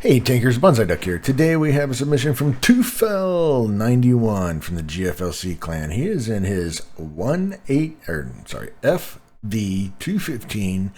Hey Tankers, Bonsai Duck here. Today we have a submission from Teufel91 from the GFLC clan. He is in his FV215b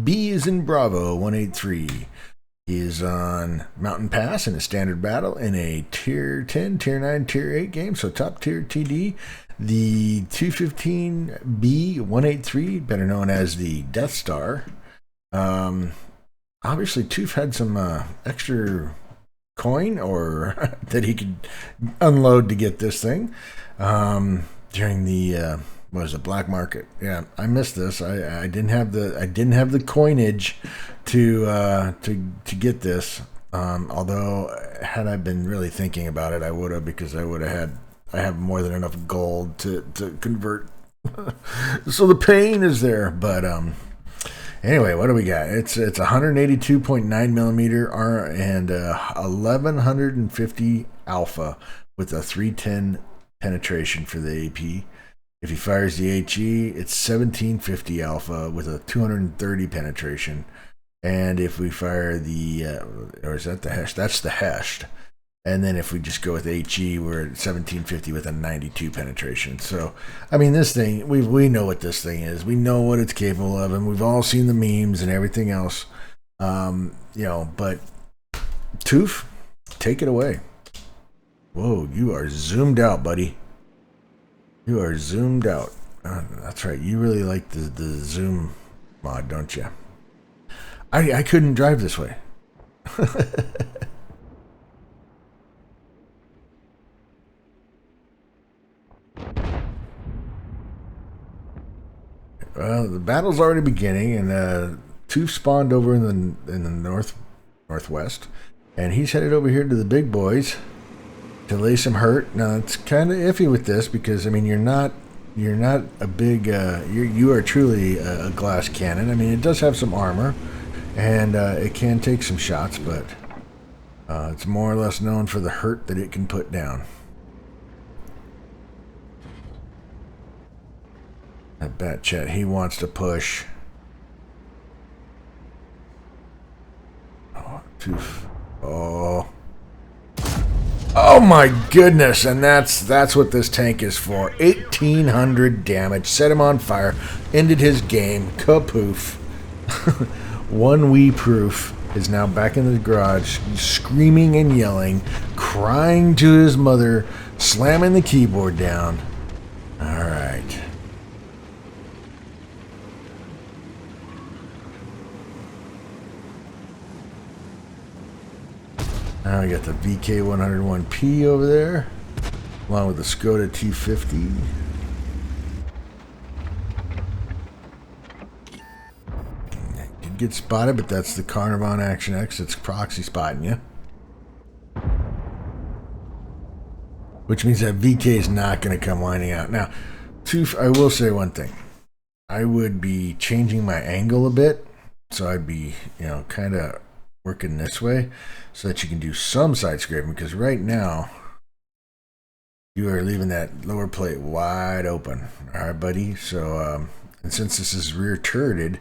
is in Bravo 183. He is on Mountain Pass in a standard battle in a tier 10, tier 9, tier 8 game, so top tier TD. The 215b 183, better known as the Death Star. Obviously, Teuf had some extra coin or that he could unload to get this thing during the black market. Yeah, I missed this. I didn't have the coinage to get this. Although had I been really thinking about it, I would have, because I have more than enough gold to convert. So the pain is there, but anyway, what do we got? It's 182.9 millimeter and 1150 alpha with a 310 penetration for the AP. If he fires the HE, it's 1750 alpha with a 230 penetration. And if we fire the, or is that the Hesht? That's the Hesht. And then if we just go with HE, we're at 1750 with a 92 penetration. So, I mean, this thing, we know what this thing is. We know what it's capable of, and we've all seen the memes and everything else. But Teuf, take it away. Whoa, you are zoomed out, buddy. You are zoomed out. That's right. You really like the zoom mod, don't you? I couldn't drive this way. Well, the battle's already beginning, and Teuf spawned over in the northwest, and he's headed over here to the big boys to lay some hurt. Now it's kind of iffy with this because I mean you're not a big you are truly a glass cannon. I mean it does have some armor, and it can take some shots, but it's more or less known for the hurt that it can put down. That Bat Chat, he wants to push. Oh, Teuf. Oh my goodness, and that's what this tank is for. 1800 damage, set him on fire, ended his game, kapoof. One wee proof is now back in the garage, screaming and yelling, crying to his mother, slamming the keyboard down. Alright. Now we got the FV215b over there, along with the Skoda T50. Did get spotted, but that's the Carnarvon Action X. It's proxy spotting you. Which means that VK is not going to come winding out. Now, Teuf, I will say one thing. I would be changing my angle a bit, so I'd be, kind of working this way so that you can do some side scraping, because right now you are leaving that lower plate wide open. All right, buddy. So and since this is rear turreted,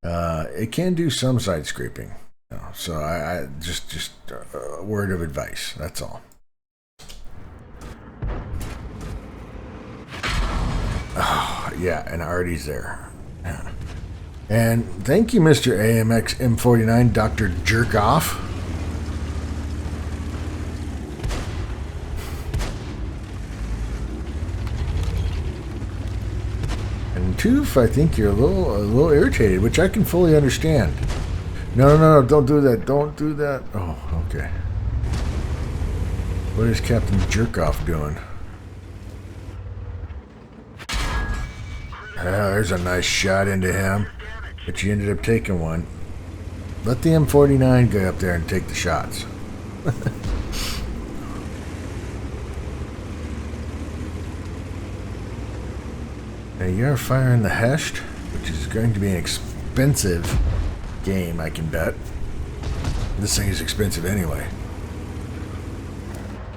it can do some side scraping. So I just a word of advice, that's all. Oh yeah, and Artie's there. Yeah. And thank you, Mr. AMX M49, Dr. Jerkoff. And Teuf, I think you're a little irritated, which I can fully understand. No, don't do that. Don't do that. Oh, okay. What is Captain Jerkoff doing? There's a nice shot into him. But you ended up taking one. Let the M49 go up there and take the shots. Now you're firing the Hesht, which is going to be an expensive game, I can bet. This thing is expensive anyway.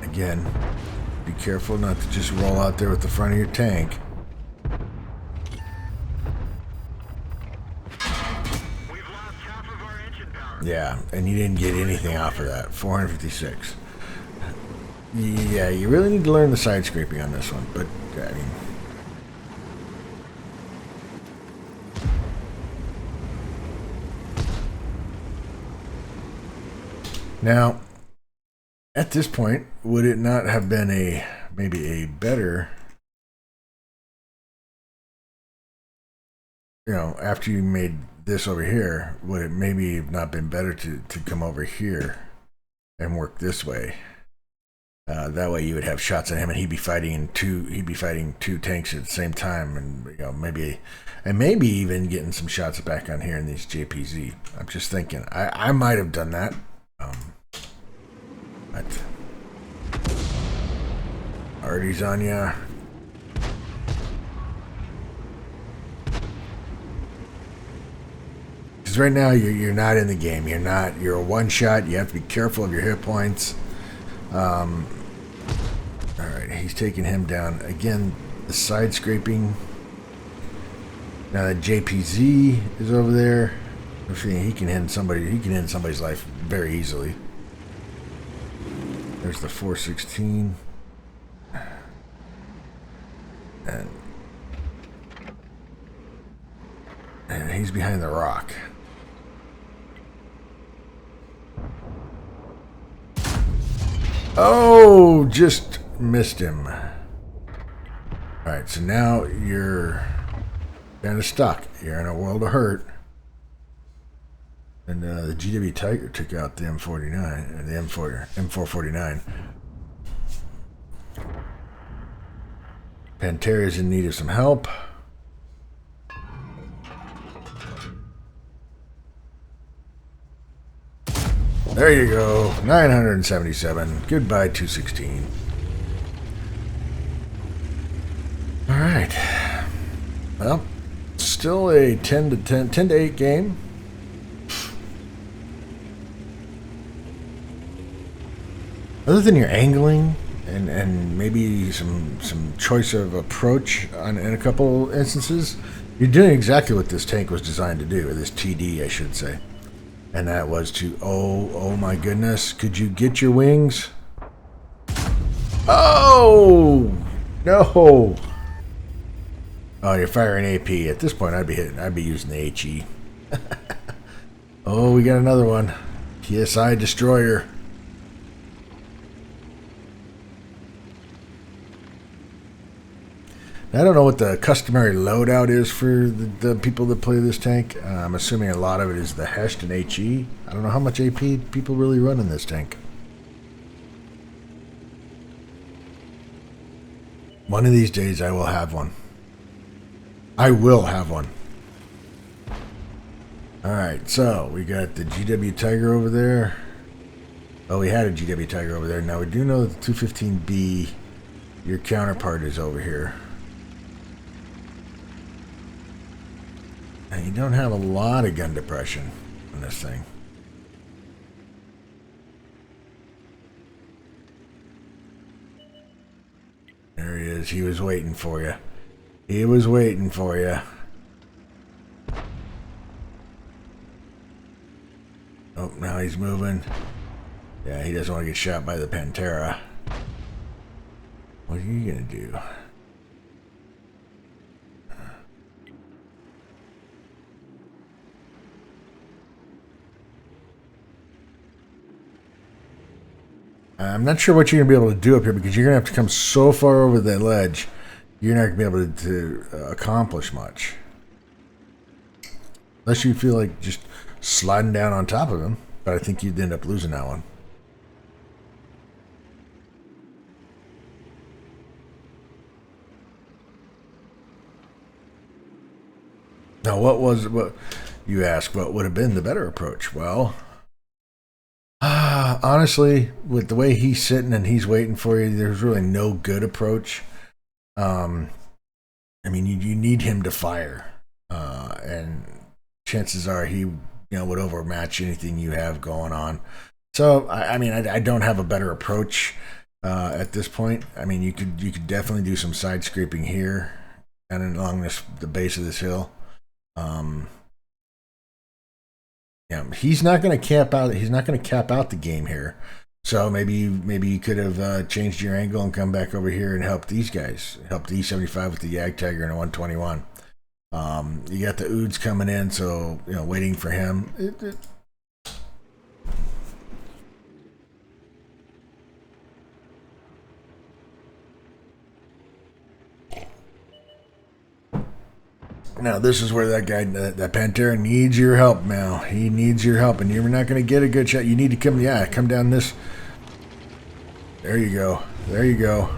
Again, be careful not to just roll out there with the front of your tank. Yeah, and you didn't get anything off of that. 456. Yeah, you really need to learn the side scraping on this one, but I mean, now at this point, would it not have been maybe a better, after you made this over here, would it maybe have not been better to come over here and work this way? That way you would have shots at him, and he'd be fighting two tanks at the same time, and maybe even getting some shots back on here in these JPZ. I'm just thinking I might have done that, but Artie's on ya. Because right now you're not in the game. You're a one shot. You have to be careful of your hit points. Alright, he's taking him down. Again, the side scraping. Now that JPZ is over there. He can end somebody's life very easily. There's the 416. And he's behind the rock. Oh, just missed him. Alright, so now you're kind of stuck. You're in a world of hurt. And the GW Tiger took out the M49, the M449. Pantera's in need of some help. There you go, 977. Goodbye, 216. All right. Well, still a 10 to 8 game. Other than your angling and maybe some choice of approach in a couple instances, you're doing exactly what this tank was designed to do, or this TD, I should say. And that was to, oh my goodness, could you get your wings? Oh, no. Oh, you're firing AP. At this point, I'd be using the HE. Oh, we got another one. PSI Destroyer. I don't know what the customary loadout is for the people that play this tank. I'm assuming a lot of it is the Hesht and HE. I don't know how much AP people really run in this tank. One of these days I will have one. I will have one. Alright, so we got the GW Tiger over there. Oh, we had a GW Tiger over there. Now we do know that the 215b, your counterpart, is over here. And you don't have a lot of gun depression on this thing. There he is. He was waiting for you. He was waiting for you. Oh, now he's moving. Yeah, he doesn't want to get shot by the Pantera. What are you going to do? I'm not sure what you're going to be able to do up here because you're going to have to come so far over that ledge, you're not going to be able to accomplish much. Unless you feel like just sliding down on top of him, but I think you'd end up losing that one. Now, what you ask, what would have been the better approach? Well, honestly, with the way he's sitting and he's waiting for you, there's really no good approach. I mean, you need him to fire, and chances are he, would overmatch anything you have going on. So, I mean, I don't have a better approach at this point. I mean, you could definitely do some side scraping here and along the base of this hill. Yeah, he's not going to cap out. He's not going to cap out the game here. So maybe you could have changed your angle and come back over here and help these guys. Help the E75 with the Yag Tiger and a 121. You got the Oods coming in, so waiting for him. Now this is where that guy, that Pantera, needs your help. Now he needs your help, and you're not going to get a good shot. You need to come down this. There you go. There you go.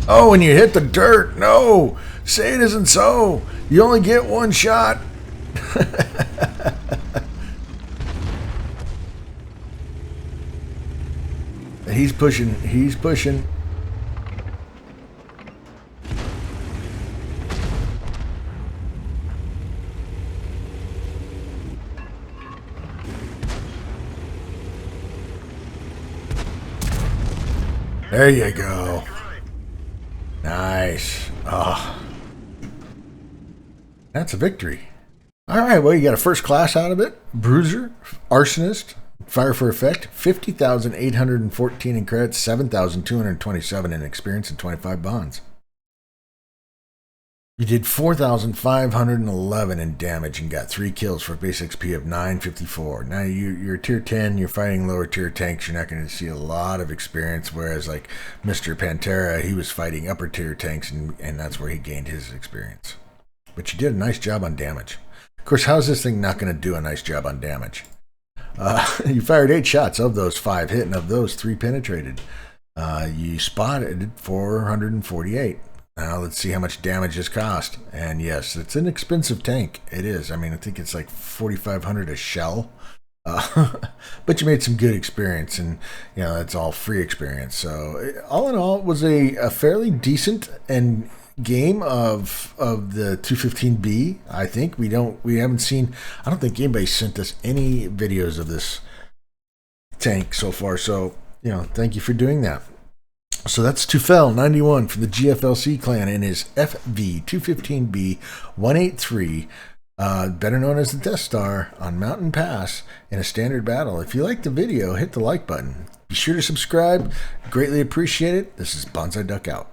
Oh, and you hit the dirt. No, say it isn't so. You only get one shot. He's pushing. He's pushing. There you go. Nice. Oh. That's a victory. All right, well, you got a first class out of it. Bruiser, Arsonist, Fire for Effect, 50,814 in credits, 7,227 in experience, and 25 bonds. You did 4,511 in damage and got 3 kills for a base XP of 954. Now you're tier 10, you're fighting lower tier tanks, you're not going to see a lot of experience, whereas like Mr. Pantera, he was fighting upper tier tanks, and that's where he gained his experience. But you did a nice job on damage. Of course, how's this thing not going to do a nice job on damage? You fired 8 shots. Of those, 5 hit, and of those, 3 penetrated. You spotted 448. Now let's see how much damage this cost. And yes, it's an expensive tank. It is. I mean, I think it's like 4,500 a shell. But you made some good experience, and that's all free experience. So all in all, it was a fairly decent and game of the 215b. I think we haven't seen. I don't think anybody sent us any videos of this tank so far. So thank you for doing that. So that's Teufel91 from the GFLC clan and his FV215b 183, better known as the Death Star, on Mountain Pass in a standard battle. If you liked the video, hit the like button. Be sure to subscribe. Greatly appreciate it. This is Bonsai Duck out.